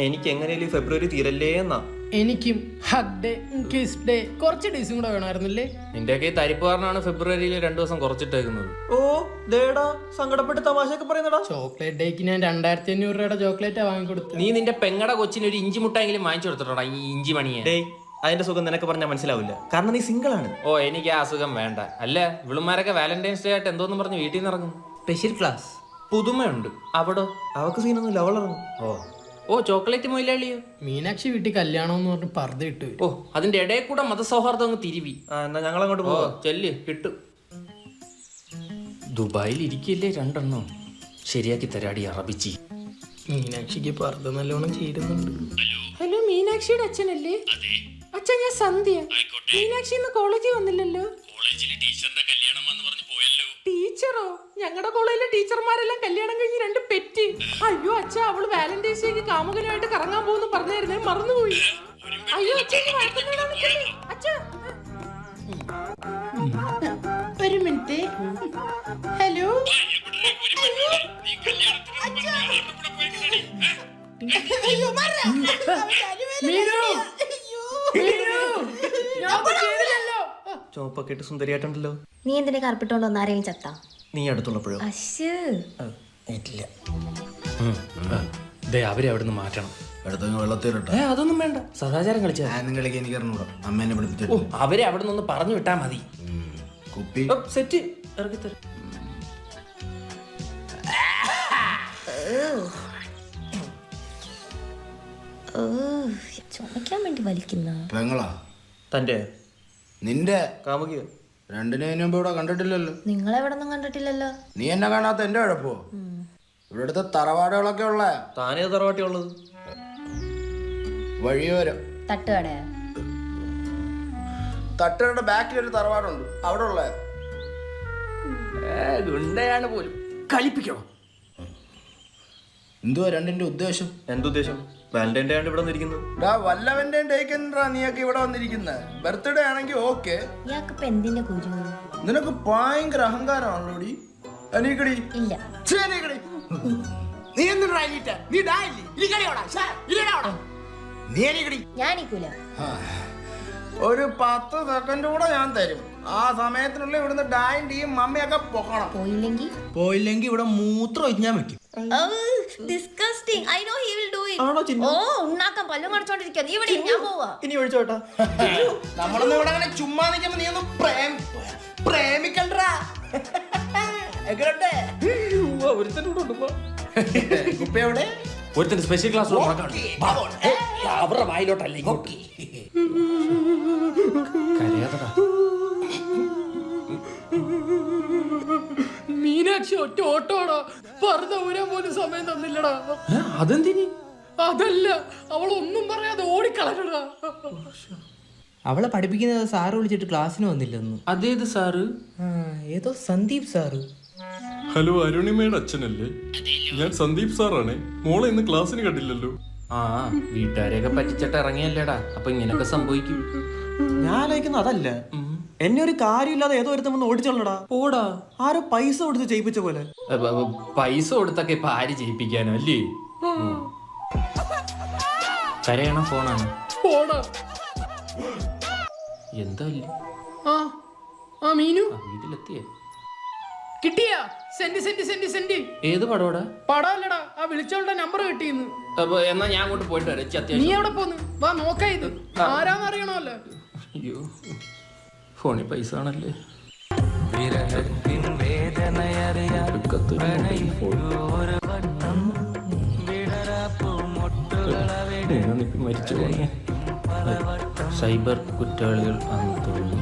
എനിക്ക് എങ്ങനെയാലും ഫെബ്രുവരി തീരല്ലേ എന്നാ. എനിക്കും ഹഗ് ഡേ, കിസ് ഡേ, കുറച്ച് ഡേയ്സും കൂടെ വേണമായിരുന്നല്ലേ. നിന്റെയൊക്കെ തരിപ്പുകാരനാണ് ഫെബ്രുവരിയിൽ 2 ദിവസം കുറച്ചിട്ടേക്കുന്നത്. ഓ ദേടാ സങ്കടപ്പെട്ട് തമാശയൊക്കെ പറയുന്നടാ. ചോക്ലേറ്റ് ഡേക്ക് ഞാൻ 2500 രൂപയുടെ ചോക്ലേറ്റാ വാങ്ങിക്കൊടുത്തു. നീ നിന്റെ പെങ്ങടെ കൊച്ചിന് ഒരു ഇഞ്ചി മുട്ടായെങ്കിലും വാങ്ങിച്ചു കൊടുത്തിട്ടോടാ ഈ ഇഞ്ചി മണിയെ. ഡേയ് അതിന്റെ സുഖം നിനക്ക് പറഞ്ഞാൽ മനസ്സിലാവില്ല, കാരണം നീ സിംഗിൾ ആണ്. ഓ എനിക്ക് ആ അസുഖം വേണ്ട. അല്ല ഇവളുമാരൊക്കെ വാലന്റൈൻസ് ഡേ ആയിട്ട് എന്തോന്ന് പറഞ്ഞ് വീട്ടിൽ നിന്ന് ഇറങ്ങും. സ്പെഷ്യൽ ക്ലാസ് പുതുമയുണ്ട്. അവിടോ അവക്ക് സീനൊന്നുമില്ല, അവളിറങ്ങും. ഓ ചോക്ലേറ്റ് മൊയിലാളിയോ. മീനാക്ഷി വീട്ടിൽ കല്യാണം എന്ന് പറഞ്ഞ് പർദ്ദ ഇട്ടു. ഓ അതിന്റെ ഇടയിൽ കൂടെ മതസൗഹാർദ്ദം അങ്ങ് തിരുവി. എന്നാ ഞങ്ങളങ്ങോട്ട് ഓ പോവാം. ചെല്ല് കിട്ടും. ദുബായിൽ ഇരിക്കില്ലേ 2 എണ്ണം. ശരിയാക്കി തരാടി അറബിച്ചി. മീനാക്ഷിക്ക് പർദ്ദ നല്ലോണം ചേരുന്നുണ്ട്. ഹലോ മീനാക്ഷിയുടെ അച്ഛനല്ലേ? അച്ഛൻ ഞാൻ സന്ധ്യ. മീനാക്ഷി ഇന്ന് കോളേജിൽ വന്നില്ലല്ലോ. ടീച്ചറോ? ഞങ്ങളുടെ കോളേജിലെ ടീച്ചർമാരെല്ലാം കല്യാണം കഴിഞ്ഞ് 2 പെറ്റ്. അയ്യോ അച്ഛ അവള് വാലന്റൈൻസ് ഡേക്ക് കാമുകനുമായിട്ട് കറങ്ങാൻ പോകുന്നു പറഞ്ഞായിരുന്നേ, മറന്നുപോയി. അയ്യോ അച്ഛൻ ഒരു മിനിറ്റ്. ഹലോ ചോപ്പൊക്കെ ഇട്ട് സുന്ദരിയായിട്ടുണ്ടല്ലോ. നീ എന്തിനാ കറുപ്പിട്ടോണ്ട് വന്ന ആരെയും ചത്താ? നീ അടുത്തുള്ളപ്പോഴോ? അശ്ശ് ഏറ്റില്ല. അവരെ അവിടെ നിന്ന് മാറ്റണം. വെള്ളത്തിരട്ടെ അതൊന്നും വേണ്ട, സദാചാരം കളിച്ചാ. നിങ്ങളിലേക്ക് എനിക്ക് അറിഞ്ഞൂടാ, അമ്മേനെ പഠിപ്പിച്ചു. ഓ അവരെ അവിടെ നിന്ന് പറഞ്ഞു വിട്ടാ മതി. കുപ്പി സെറ്റ് ഇറക്കിത്തരാം. ചുമക്കാൻ വേണ്ടി വലിക്കുന്ന പെങ്ങളാ തന്റെ നിന്റെ കാമുകിയോ? 2 മുമ്പ് ഇവിടെ കണ്ടിട്ടില്ലല്ലോ. നിങ്ങളെവിടെ നിന്നും കണ്ടിട്ടില്ലല്ലോ. നീ എന്നെ കാണാത്ത എന്റെ കുഴപ്പോ? ഇവിടുത്തെ തറവാടുകളൊക്കെ ഉള്ള താനേ തറവാട്ടി ഉള്ളത്? വഴിയോരം തട്ടുകടയാ. തട്ടുകളുടെ ബാക്കിൽ ഒരു തറവാടുണ്ട്, അവിടെ ഉള്ള ഗുണ്ടയാണ് പോലും. കളിപ്പിക്കണോ? എന്തുവാ രണ്ടിന്റെ ഉദ്ദേശം? എന്തുദ്ദേശം? വാലന്റൈൻ ഡേ ആണ് ഇവിടെ വന്നിരിക്കുന്നത്. വല്ലവന്റെ ഡേക്കെന്താ നീയൊക്കെ ഇവിടെ വന്നിരിക്കുന്നത്? ബർത്ത്ഡേ ആണെങ്കിൽ ഓക്കെ. ഇയാൾക്കിപ്പോ എന്തിന്റെ കുരു? നിനക്ക് ഭയങ്കര അഹങ്കാരമാണല്ലോടി. അനീക്കടി ഇല്ല. നീ എന്തിനാ നീ അനീക്കടി. ഞാനിക്കൂല. ഒരു 10 സെക്കൻഡ് കൂടെ ഞാൻ തരും. ആ സമയത്തിനുള്ളിൽ ഇവിടുന്ന് ഡായും ടീയും മമ്മിയൊക്കെ പൊക്കണം. പോയില്ലെങ്കിൽ ഇവിടെ മൂത്രം ഒഴിഞ്ഞാൻ വെക്കും. disgusting. I know he will do it. ആണോ ചിന്നു? ഓ ഉണ്ണാക്കാൻ പല്ലും കടിച്ചോണ്ടിരിക്കുക. നീ ഇവിടെ ഞാൻ പോവാ. ഇനി ഒഴിച്ചോട്ടാ. നമ്മളൊന്നും ഇവിടെ അങ്ങനെ ചുമ്മാ നിൽക്കുമ്പോ നീ ഒന്ന് പ്രേമിക്കണ്ടാ. കുപ്പ എവിടെ? ഒരുത്തിന് സ്പെഷ്യൽ ക്ലാസ് അവരുടെ വായിലോട്ടല്ലേ ഇങ്ങോട്ട്. കരയാതടാ. മീനാക്ഷി ഒറ്റ ഓട്ടോടാ, പർദ്ദ ഊരാൻ പോലും സമയം തന്നില്ലടാ. അതെന്തിനി? അതല്ല, അവളൊന്നും പറയാതെ ഓടിക്കളഞ്ഞടാ. അവളെ പഠിപ്പിക്കുന്നത് സാറ് വിളിച്ചിട്ട് ക്ലാസ്സിന് വന്നില്ലെന്ന്. അതേത് സാറ്? ഏതോ സന്ദീപ് സാറ്. ഹലോ, അരുണിമയുടെ അച്ഛനല്ലേ? ഞാൻ സന്ദീപ് സാറാണേ. മോളെ ഇന്ന് ക്ലാസ്സിന് കണ്ടില്ലല്ലോ. ആ വീട്ടുകാരെയൊക്കെ പറ്റിച്ചിട്ട് ഇറങ്ങിയല്ലേടാ, അപ്പൊ ഇങ്ങനൊക്കെ സംഭവിക്കും. ഞാൻ ആലോചിക്കുന്ന അതല്ല, എന്നെ ഒരു കാര്യമില്ലാതെ ഏതോ ഒരുത്തം വന്ന് ഓടിച്ചോളടാ. പോടാ. ആരോ പൈസ കൊടുത്ത് ചെയ്യിപ്പിച്ച പോലെ. പൈസ കൊടുത്തൊക്കെ ഇപ്പൊ ആര് ചെയ്യിപ്പിക്കാനോ അല്ലേ? കരയണ ഫോണാണ്. പോടാ. എന്താ ആ മീനു വീട്ടിലെത്തിയേ? കിട്ടിയാ? സെന്റ്. ഏത് പടോടാ? പടമല്ലടാ, ആ വിളിച്ചോളുടെ നമ്പർ കിട്ടിയെന്ന്. എന്നാ ഞാൻ അങ്ങോട്ട് പോയിട്ട് വരാം. നീ അത്യാവശ്യം. എവിടെ പോന്ന്? വാ നോക്കാ, ഇത് ആരാന്ന് അറിയണമല്ലോ. അയ്യോ ഫോണിൽ പൈസ ആണല്ലേ. മരിച്ചു പോണേ. സൈബർ കുറ്റവാളികൾ ആണെന്ന് തോന്നുന്നു.